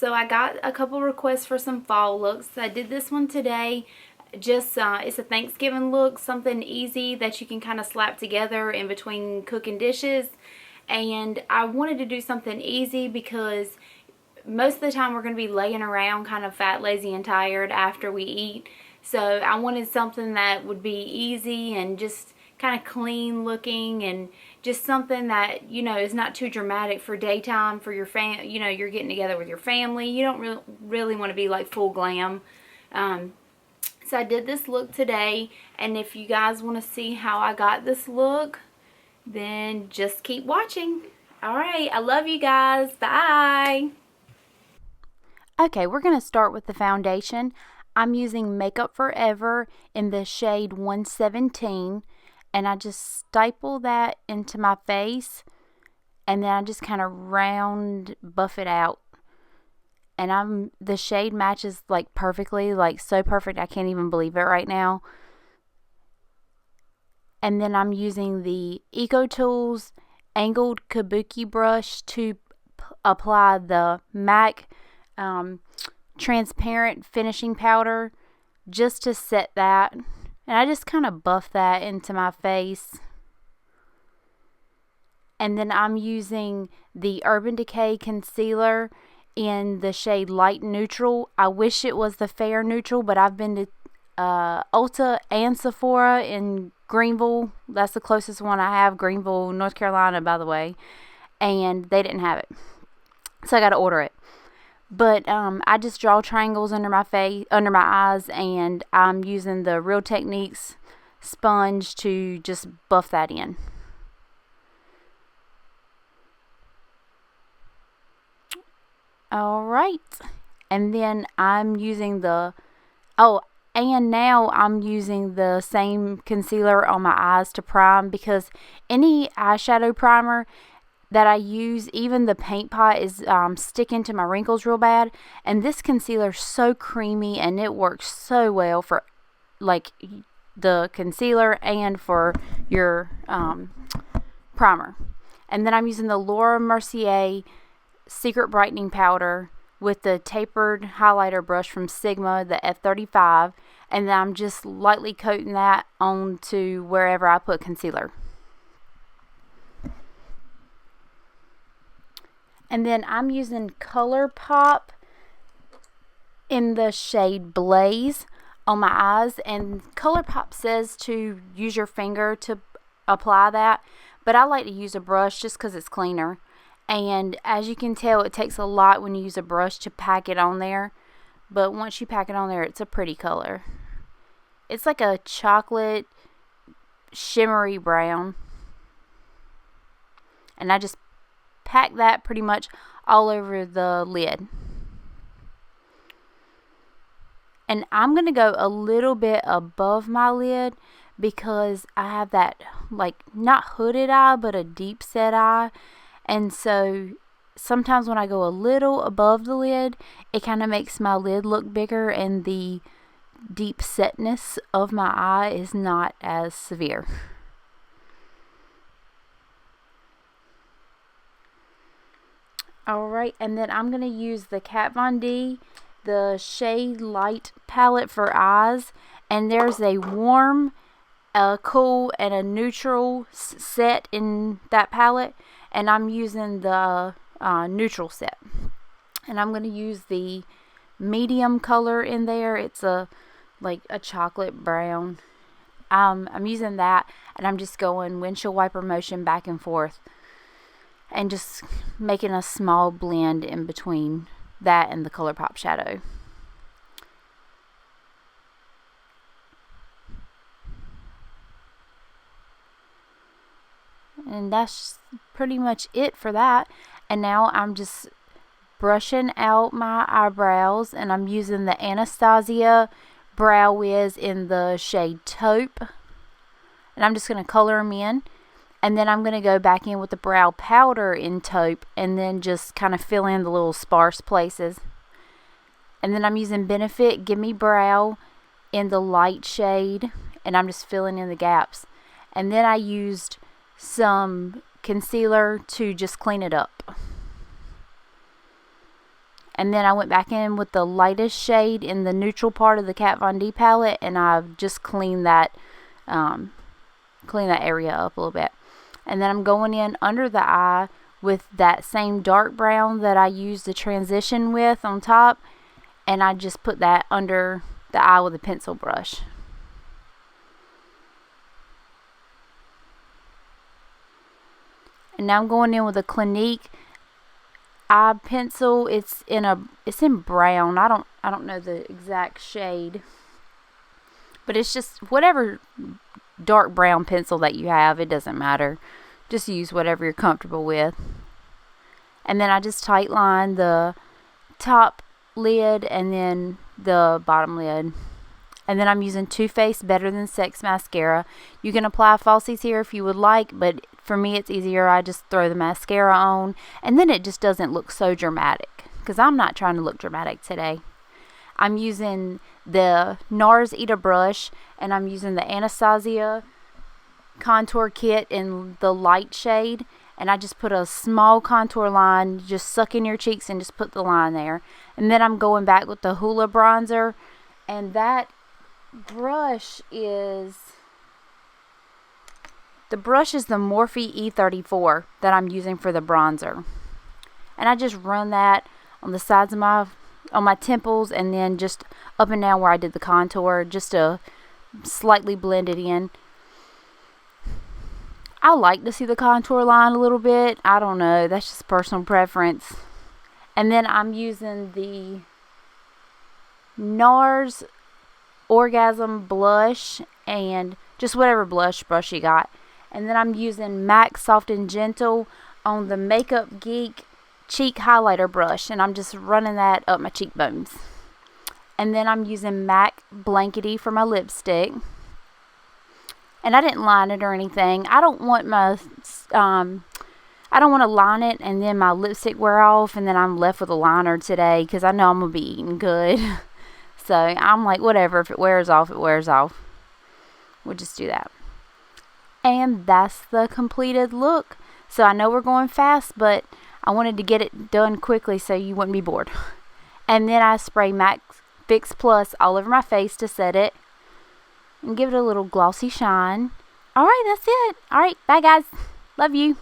So I got a couple requests for some fall looks. I did this one today. Just it's a Thanksgiving look, something easy that you can kind of slap together in between cooking dishes. And I wanted to do something easy because most of the time we're going to be laying around kind of fat, lazy, and tired after we eat. So I wanted something that would be easy and just kind of clean looking, and just something that, you know, is not too dramatic for daytime, for your you know, you're getting together with your family. You don't really want to be like full glam. So I did this look today, and if you guys want to see how I got this look, then just keep watching. Alright, I love you guys. Bye! Okay, we're going to start with the foundation. I'm using Makeup Forever in the shade 117, and I just staple that into my face, and then I just kind of round buff it out. And the shade matches like perfectly, like so perfect I can't even believe it right now. And then I'm using the Ecotools angled kabuki brush to apply the MAC transparent finishing powder, just to set that. And I just kind of buff that into my face. And then I'm using the Urban Decay concealer in the shade light neutral. I wish it was the fair neutral, but I've been to Ulta and Sephora in Greenville. That's the closest one I have, Greenville, North Carolina, by the way. And they didn't have it, so I got to order it. But I just draw triangles under my face, under my eyes, and I'm using the Real Techniques sponge to just buff that in. Alright, and then I'm using and now I'm using the same concealer on my eyes to prime, because any eyeshadow primer that I use, even the paint pot, is sticking to my wrinkles real bad. And this concealer is so creamy, and it works so well for like the concealer and for your primer. And then I'm using the Mercier Secret Brightening Powder with the tapered highlighter brush from Sigma, the F35, and then I'm just lightly coating that onto wherever I put concealer. And then I'm using Colourpop in the shade Blaze on my eyes, and Colourpop says to use your finger to apply that, but I like to use a brush just because it's cleaner. And as you can tell, it takes a lot when you use a brush to pack it on there. But once you pack it on there, it's a pretty color. It's like a chocolate shimmery brown. And I just pack that pretty much all over the lid. And I'm going to go a little bit above my lid, because I have that, like, not hooded eye, but a deep set eye. And so sometimes when I go a little above the lid, it kind of makes my lid look bigger, and the deep setness of my eye is not as severe. Alright, and then I'm going to use the Kat Von D, the Shade Light palette for eyes. And there's a warm, a cool, and a neutral set in that palette. And I'm using the neutral set. And I'm going to use the medium color in there. It's like a chocolate brown. I'm using that, and I'm just going windshield wiper motion back and forth, and just making a small blend in between that and the Colourpop shadow. And that's pretty much it for that. And now I'm just brushing out my eyebrows, and I'm using the Anastasia Brow Wiz in the shade Taupe. And I'm just going to color them in. And then I'm going to go back in with the brow powder in Taupe, and then just kind of fill in the little sparse places. And then I'm using Benefit Gimme Brow in the light shade, and I'm just filling in the gaps. And then I used some concealer to just clean it up. And then I went back in with the lightest shade in the neutral part of the Kat Von D palette, and I've just cleaned that area up a little bit. And then I'm going in under the eye with that same dark brown that I used the transition with on top, and I just put that under the eye with a pencil brush. And now I'm going in with a Clinique eye pencil. It's in brown. I don't know the exact shade, but it's just whatever dark brown pencil that you have. It doesn't matter. Just use whatever you're comfortable with. And then I just tight line the top lid and then the bottom lid. And then I'm using Too Faced Better Than Sex mascara. You can apply falsies here if you would like, but for me it's easier. I just throw the mascara on, and then it just doesn't look so dramatic, because I'm not trying to look dramatic today. I'm using the Nars Eater brush, and I'm using the Anastasia contour kit in the light shade, and I just put a small contour line, just suck in your cheeks and just put the line there. And then I'm going back with the Hoola bronzer, and that brush is the Morphe E34 that I'm using for the bronzer. And I just run that on the sides of my temples, and then just up and down where I did the contour, just to slightly blend it in. I like to see the contour line a little bit. I don't know, that's just personal preference. And then I'm using the Nars Orgasm blush, and just whatever blush brush you got. And then I'm using MAC Soft and Gentle on the Makeup Geek cheek highlighter brush, and I'm just running that up my cheekbones. And then I'm using MAC Blankety for my lipstick. And I didn't line it or anything. I don't want to line it and then my lipstick wear off and then I'm left with a liner today, because I know I'm going to be eating good. So I'm like, whatever, if it wears off, it wears off. We'll just do that. And that's the completed look. So I know we're going fast, but I wanted to get it done quickly so you wouldn't be bored. And then I spray MAC Fix Plus all over my face to set it and give it a little glossy shine. Alright, that's it. Alright, bye guys. Love you.